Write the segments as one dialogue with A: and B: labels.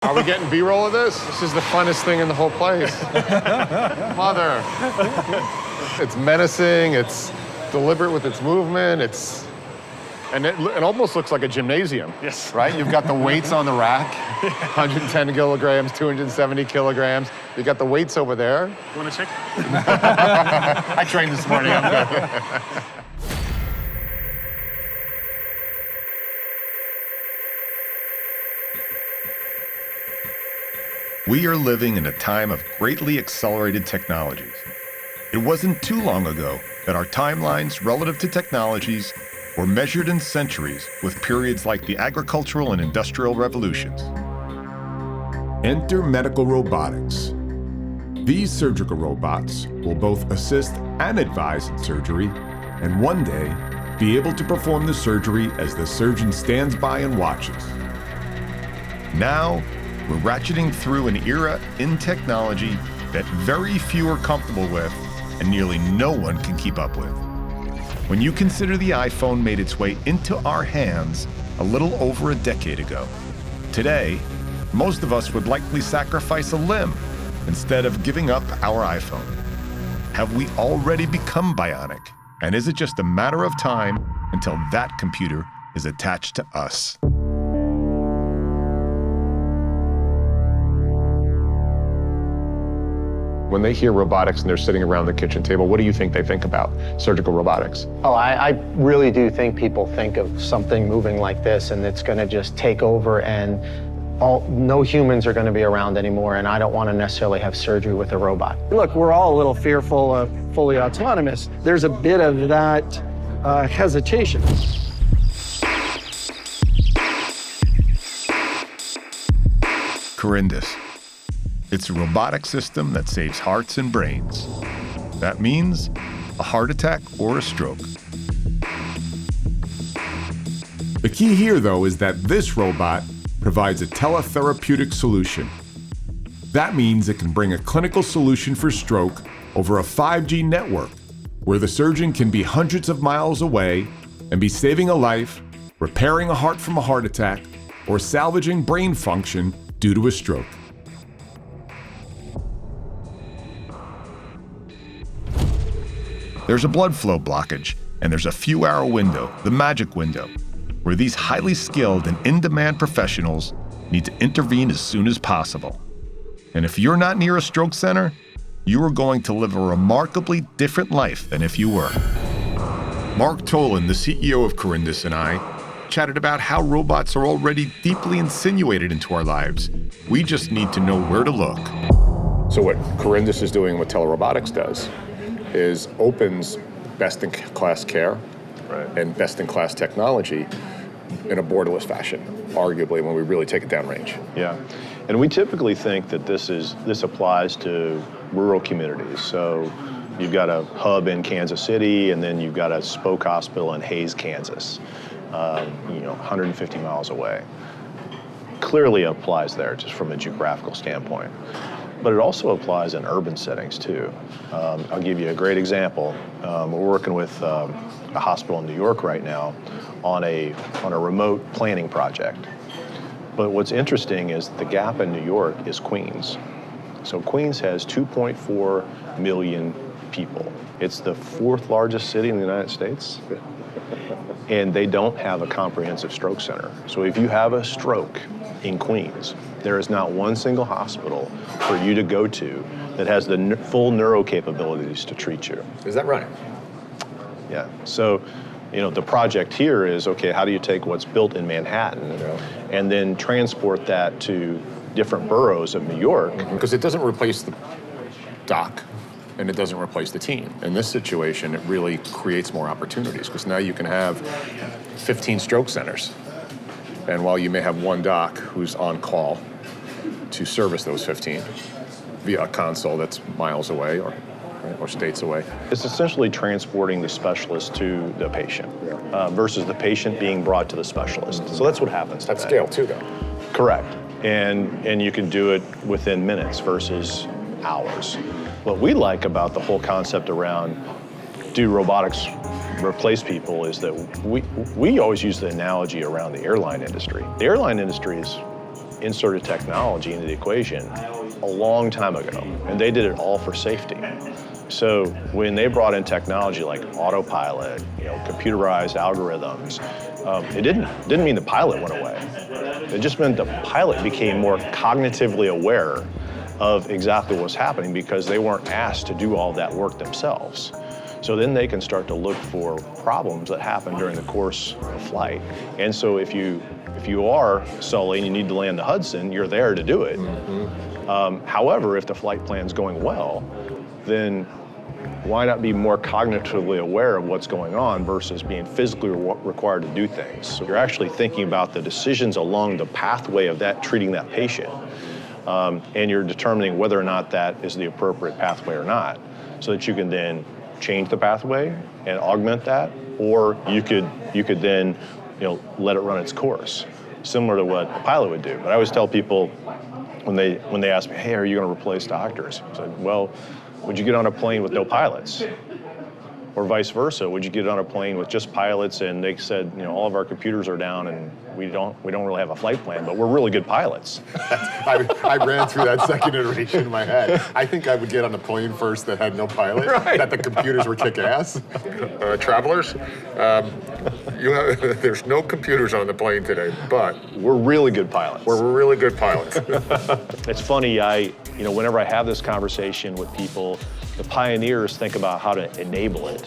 A: Are we getting B-roll of this? This is the funnest thing in the whole place. Mother. It's menacing, it's deliberate with its movement, and it almost looks like a gymnasium.
B: Yes.
A: Right? You've got the weights on the rack, 110 kilograms, 270 kilograms. You got the weights over there.
B: You want to check?
A: I trained this morning, I'm good.
C: We are living in a time of greatly accelerated technologies. It wasn't too long ago that our timelines relative to technologies were measured in centuries with periods like the agricultural and industrial revolutions.
D: Enter medical robotics. These surgical robots will both assist and advise in surgery, and one day be able to perform the surgery as the surgeon stands by and watches.
C: Now, we're ratcheting through an era in technology that very few are comfortable with and nearly no one can keep up with. When you consider the iPhone made its way into our hands a little over a decade ago, today, most of us would likely sacrifice a limb instead of giving up our iPhone. Have we already become bionic? And is it just a matter of time until that computer is attached to us?
A: When they hear robotics and they're sitting around the kitchen table, what do you think they think about? Surgical robotics.
E: Oh, I really do think people think of something moving like this and it's going to just take over and no humans are going to be around anymore, and I don't want to necessarily have surgery with a robot. Look, we're all a little fearful of fully autonomous. There's a bit of that hesitation.
C: Corindus. It's a robotic system that saves hearts and brains. That means a heart attack or a stroke.
D: The key here, though, is that this robot provides a teletherapeutic solution. That means it can bring a clinical solution for stroke over a 5G network, where the surgeon can be hundreds of miles away and be saving a life, repairing a heart from a heart attack, or salvaging brain function due to a stroke.
C: There's a blood flow blockage, and there's a few-hour window, the magic window, where these highly skilled and in-demand professionals need to intervene as soon as possible. And if you're not near a stroke center, you are going to live a remarkably different life than if you were. Mark Tolan, the CEO of Corindus, and I chatted about how robots are already deeply insinuated into our lives. We just need to know where to look.
A: So what Corindus is doing, what Telerobotics does, is opens best-in-class care and best-in-class technology in a borderless fashion, arguably, when we really take it downrange.
F: Yeah, and we typically think that this applies to rural communities. So you've got a hub in Kansas City, and then you've got a spoke hospital in Hays, Kansas, 150 miles away. Clearly applies there, just from a geographical standpoint. But it also applies in urban settings too. I'll give you a great example. We're working with a hospital in New York right now on a remote planning project. But what's interesting is the gap in New York is Queens. So Queens has 2.4 million people. It's the 4th largest city in the United States. And they don't have a comprehensive stroke center. So if you have a stroke in Queens, there is not one single hospital for you to go to that has the full neuro capabilities to treat you.
A: Is that right?
F: Yeah, so the project here is, okay, how do you take what's built in Manhattan and then transport that to different boroughs of New York?
A: Because it doesn't replace the doc and it doesn't replace the team. In this situation, it really creates more opportunities because now you can have 15 stroke centers. And while you may have one doc who's on call to service those 15 via a console that's miles away or states away.
F: It's essentially transporting the specialist to the patient versus the patient being brought to the specialist. So that's what happens today.
A: At scale too, though.
F: Correct. And you can do it within minutes versus hours. What we like about the whole concept around do robotics replace people is that we always use the analogy around the airline industry. The airline industry is inserted technology into the equation a long time ago, and they did it all for safety. So when they brought in technology like autopilot, computerized algorithms, it didn't mean the pilot went away. It just meant the pilot became more cognitively aware of exactly what's happening because they weren't asked to do all that work themselves. So then they can start to look for problems that happen during the course of flight. And so if you are Sully and you need to land the Hudson, you're there to do it. However, if the flight plan's going well, then why not be more cognitively aware of what's going on versus being physically required to do things? So you're actually thinking about the decisions along the pathway of treating that patient. And you're determining whether or not that is the appropriate pathway or not, so that you can then change the pathway and augment that, or you could then let it run its course, similar to what a pilot would do. But I always tell people when they ask me, hey, are you going to replace doctors? I said, well, would you get on a plane with no pilots? Or vice versa, would you get on a plane with just pilots and they said, all of our computers are down and we don't really have a flight plan, but we're really good pilots.
A: I ran through that second iteration in my head. I think I would get on a plane first that had no pilot, that the computers were kick ass. Travelers, there's no computers on the plane today, but
F: we're really good pilots.
A: We're really good pilots.
F: It's funny, whenever I have this conversation with people, the pioneers think about how to enable it.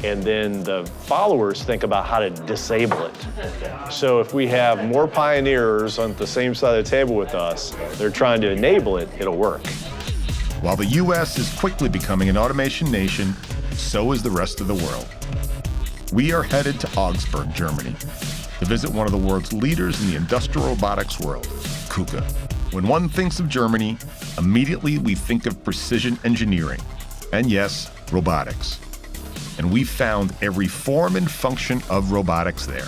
F: And then the followers think about how to disable it. So if we have more pioneers on the same side of the table with us, they're trying to enable it, it'll work.
C: While the U.S. is quickly becoming an automation nation, so is the rest of the world. We are headed to Augsburg, Germany, to visit one of the world's leaders in the industrial robotics world, KUKA. When one thinks of Germany, immediately we think of precision engineering, and yes, robotics. And we found every form and function of robotics there.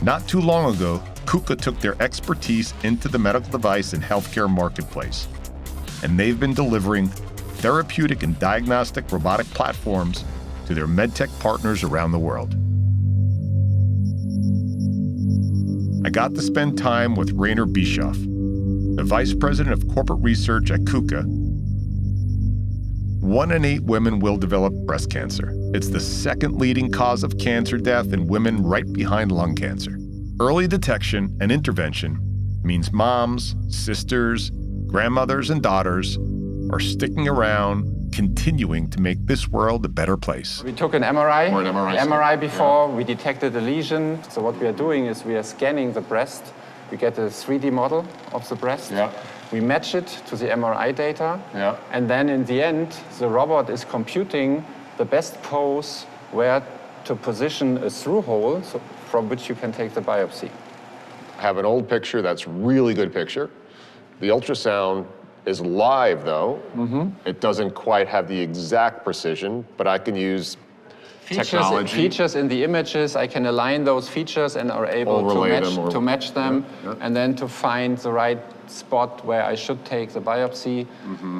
C: Not too long ago, KUKA took their expertise into the medical device and healthcare marketplace, and they've been delivering therapeutic and diagnostic robotic platforms to their Medtech partners around the world. I got to spend time with Rainer Bischoff, the Vice President of Corporate Research at KUKA. 1 in 8 women will develop breast cancer. It's the second leading cause of cancer death in women, right behind lung cancer. Early detection and intervention means moms, sisters, grandmothers, and daughters are sticking around, continuing to make this world a better place.
B: We took an MRI,
A: Or an MRI
B: before, we detected the lesion. So what we are doing is we are scanning the breast. We get a 3D model of the breast.
A: Yeah.
B: We match it to the MRI data.
A: Yeah.
B: And then in the end, the robot is computing the best pose where to position a through hole from which you can take the biopsy.
A: I have an old picture that's really good picture. The ultrasound is live though. It doesn't quite have the exact precision, but I can use technology.
B: Features in the images, I can align those features and are able to match them and then to find the right spot where I should take the biopsy.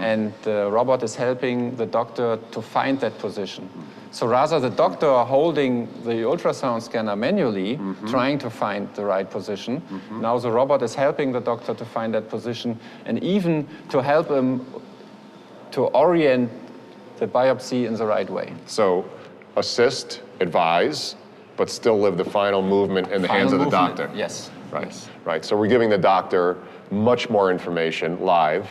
B: And the robot is helping the doctor to find that position. So rather the doctor holding the ultrasound scanner manually, trying to find the right position, now the robot is helping the doctor to find that position and even to help him to orient the biopsy in the right way.
A: So assist, advise, but still live the final movement in the hands of the doctor.
B: Yes.
A: Right.
B: Yes.
A: Right. So we're giving the doctor much more information live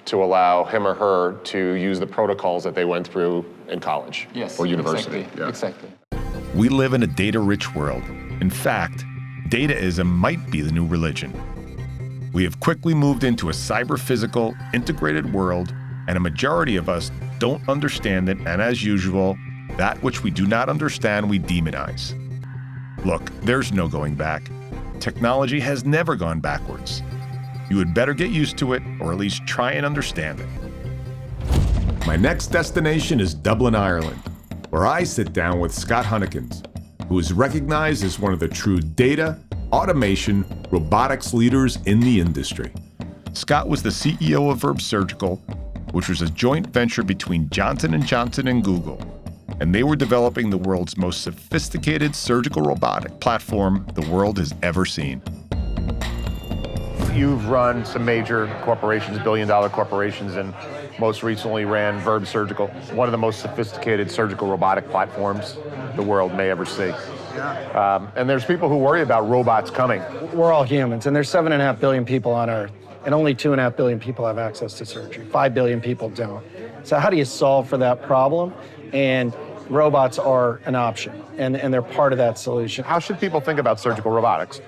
A: to allow him or her to use the protocols that they went through in college or university.
B: Exactly. Exactly.
C: We live in a data-rich world. In fact, dataism might be the new religion. We have quickly moved into a cyber-physical, integrated world, and a majority of us don't understand it, and as usual, that which we do not understand, we demonize. Look, there's no going back. Technology has never gone backwards. You had better get used to it, or at least try and understand it.
D: My next destination is Dublin, Ireland, where I sit down with Scott Hunnekens, who is recognized as one of the true data, automation, robotics leaders in the industry.
C: Scott was the CEO of Verb Surgical, which was a joint venture between Johnson & Johnson and Google, and they were developing the world's most sophisticated surgical robotic platform the world has ever seen.
A: you've run some major corporations, billion-dollar corporations, and most recently ran Verb Surgical, one of the most sophisticated surgical robotic platforms the world may ever see.
E: Yeah.
A: And there's people who worry about robots coming.
E: We're all humans, and there's 7.5 billion people on Earth, and only 2.5 billion people have access to surgery. 5 billion people don't. So how do you solve for that problem? And robots are an option, and they're part of that solution.
A: How should people think about surgical robotics?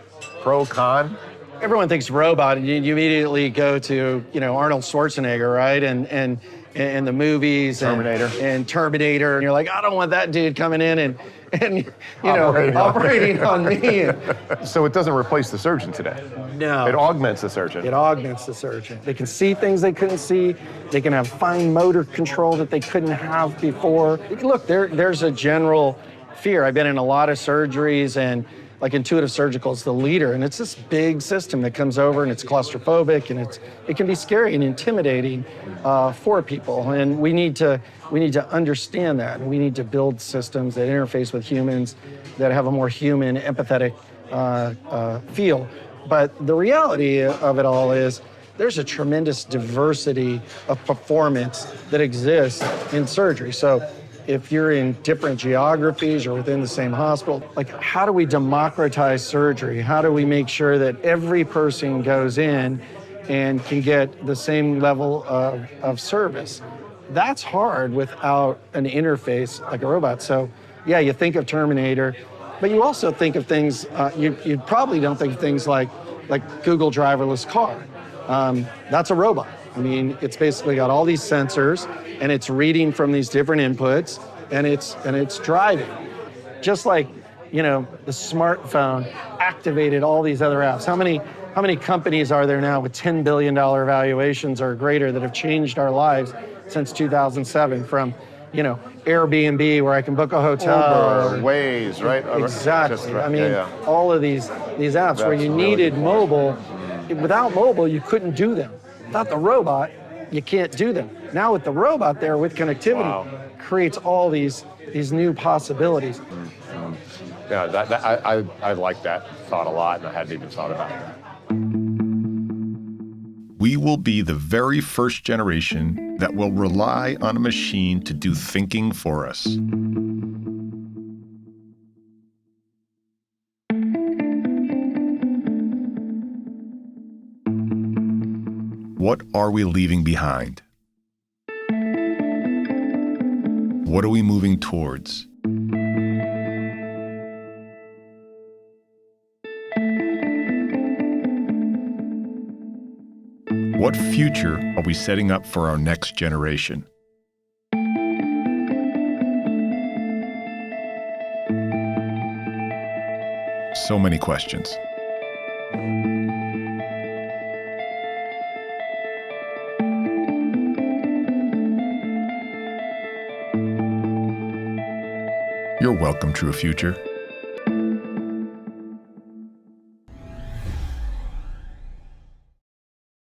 A: Pro, con?
E: Everyone thinks robot, you immediately go to, Arnold Schwarzenegger, right? And the movies.
A: Terminator.
E: And Terminator. And you're like, I don't want that dude coming in and operating on me.
A: So it doesn't replace the surgeon today?
E: No.
A: It augments the surgeon?
E: It augments the surgeon. They can see things they couldn't see. They can have fine motor control that they couldn't have before. Look, there's a general fear. I've been in a lot of surgeries, and like Intuitive Surgical is the leader, and it's this big system that comes over, and it's claustrophobic, and it can be scary and intimidating for people. And we need to understand that, and we need to build systems that interface with humans, that have a more human, empathetic feel. But the reality of it all is there's a tremendous diversity of performance that exists in surgery. So if you're in different geographies or within the same hospital, like, how do we democratize surgery? How do we make sure that every person goes in and can get the same level of service? That's hard without an interface like a robot. So yeah, you think of Terminator, but you also think of things, you probably don't think of things like Google driverless car. That's a robot. I mean, it's basically got all these sensors, and it's reading from these different inputs, and it's driving. Just like, the smartphone activated all these other apps. How many companies are there now with $10 billion valuations or greater that have changed our lives since 2007? From, Airbnb, where I can book a hotel.
A: Uber, Waze, right?
E: Exactly. All of these apps where you needed mobile. Without mobile, you couldn't do them. Without the robot, you can't do them. Now with the robot there, with connectivity, creates all these new possibilities.
A: Yeah, I like that thought a lot, and I hadn't even thought about that.
C: We will be the very first generation that will rely on a machine to do thinking for us. What are we leaving behind? What are we moving towards? What future are we setting up for our next generation? So many questions. You're welcome, True Future.